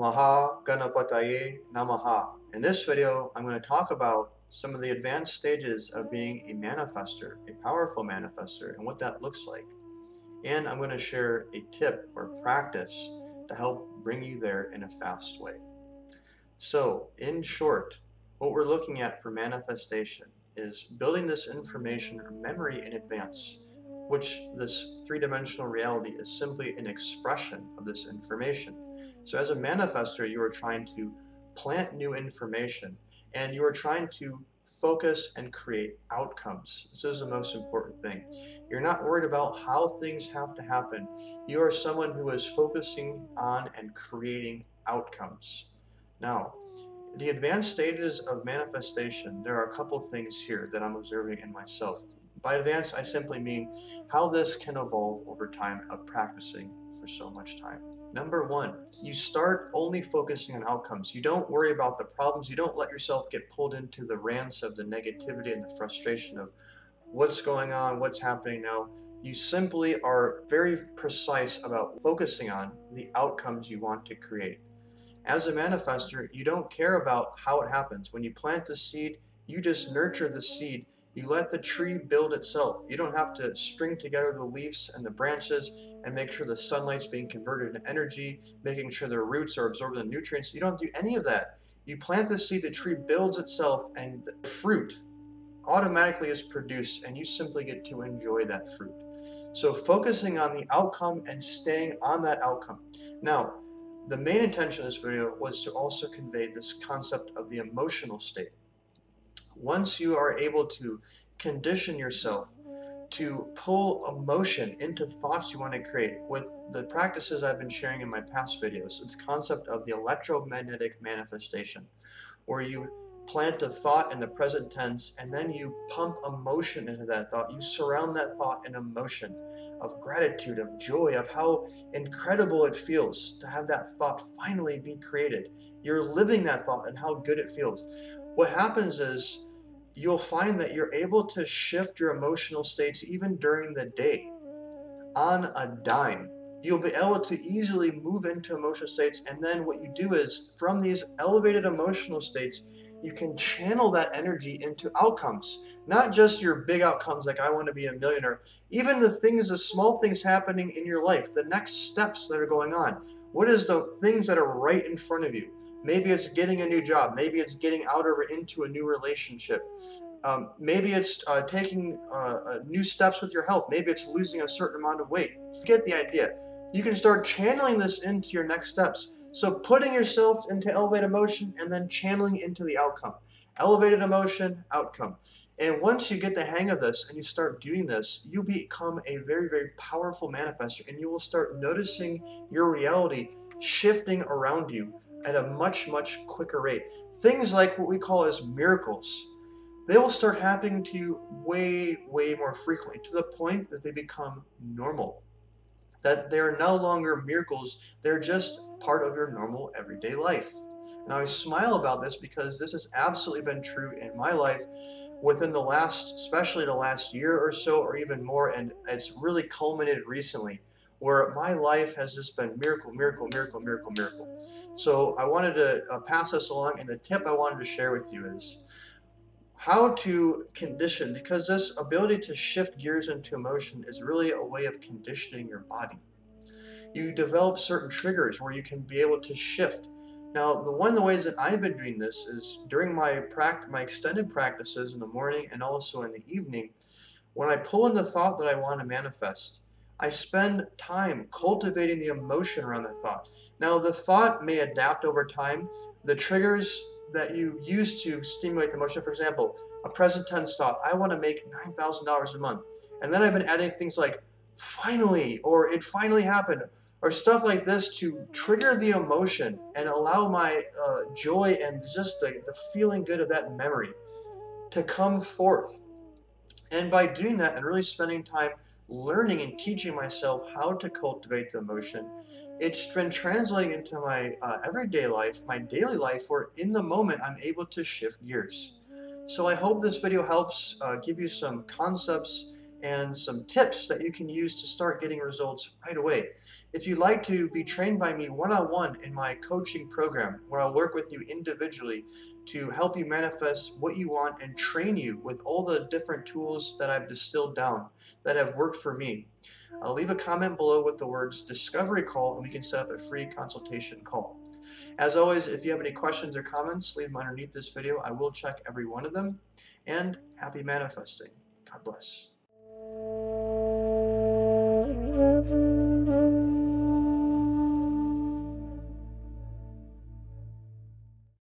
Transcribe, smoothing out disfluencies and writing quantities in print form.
Maha Ganapataye Namaha. In this video, I'm going to talk about some of the advanced stages of being a manifestor, a powerful manifestor, and what that looks like. And I'm going to share a tip or practice to help bring you there in a fast way. So, in short, what we're looking at for manifestation is building this information or memory in advance, which this three-dimensional reality is simply an expression of this information. So as a manifestor, you are trying to plant new information and you are trying to focus and create outcomes. This is the most important thing. You're not worried about how things have to happen. You are someone who is focusing on and creating outcomes. Now, the advanced stages of manifestation, there are a couple things here that I'm observing in myself. By advanced, I simply mean how this can evolve over time of practicing for so much time. Number one, you start only focusing on outcomes. You don't worry about the problems. You don't let yourself get pulled into the rants of the negativity and the frustration of what's going on, what's happening now. You simply are very precise about focusing on the outcomes you want to create. As a manifestor, you don't care about how it happens. When you plant the seed, you just nurture the seed. You let the tree build itself. You don't have to string together the leaves and the branches and make sure the sunlight's being converted into energy, making sure the roots are absorbing the nutrients. You don't do any of that. You plant the seed, the tree builds itself, and the fruit automatically is produced, and you simply get to enjoy that fruit. So focusing on the outcome and staying on that outcome. Now, the main intention of this video was to also convey this concept of the emotional state. Once you are able to condition yourself to pull emotion into thoughts you want to create with the practices I've been sharing in my past videos, it's the concept of the electromagnetic manifestation, where you plant a thought in the present tense and then you pump emotion into that thought. You surround that thought in emotion of gratitude, of joy, of how incredible it feels to have that thought finally be created. You're living that thought and how good it feels. What happens is you'll find that you're able to shift your emotional states even during the day on a dime. You'll be able to easily move into emotional states, and then what you do is from these elevated emotional states, you can channel that energy into outcomes. Not just your big outcomes like I want to be a millionaire, even the things, the small things happening in your life, the next steps that are going on. What is the things that are right in front of you? Maybe it's getting a new job. Maybe it's getting out or into a new relationship. Maybe it's taking new steps with your health. Maybe it's losing a certain amount of weight. You get the idea. You can start channeling this into your next steps. So putting yourself into elevated emotion and then channeling into the outcome. Elevated emotion, outcome. And once you get the hang of this and you start doing this, you become a very, very powerful manifestor, and you will start noticing your reality shifting around you at a much, much quicker rate. Things like what we call as miracles, they will start happening to you way, way more frequently, to the point that they become normal. That they're no longer miracles, they're just part of your normal everyday life. And I smile about this because this has absolutely been true in my life within the last, especially the last year or so, or even more, and it's really culminated recently, where my life has just been miracle, miracle, miracle, miracle, miracle. So I wanted to pass this along, and the tip I wanted to share with you is how to condition, because this ability to shift gears into emotion is really a way of conditioning your body. You develop certain triggers where you can be able to shift. Now, one of the ways that I've been doing this is during my extended practices in the morning and also in the evening. When I pull in the thought that I want to manifest, I spend time cultivating the emotion around that thought. Now, the thought may adapt over time. The triggers that you use to stimulate the emotion, for example, a present tense thought, I want to make $9,000 a month. And then I've been adding things like finally, or it finally happened, or stuff like this to trigger the emotion and allow my joy and just the feeling good of that memory to come forth. And by doing that and really spending time learning and teaching myself how to cultivate the emotion, it's been translating into my everyday life, my daily life, where in the moment I'm able to shift gears. So I hope this video helps give you some concepts and some tips that you can use to start getting results right away. If you'd like to be trained by me one-on-one in my coaching program, where I'll work with you individually to help you manifest what you want and train you with all the different tools that I've distilled down that have worked for me, leave a comment below with the words discovery call, and we can set up a free consultation call. As always, if you have any questions or comments, leave them underneath this video. I will check every one of them. And happy manifesting. God bless.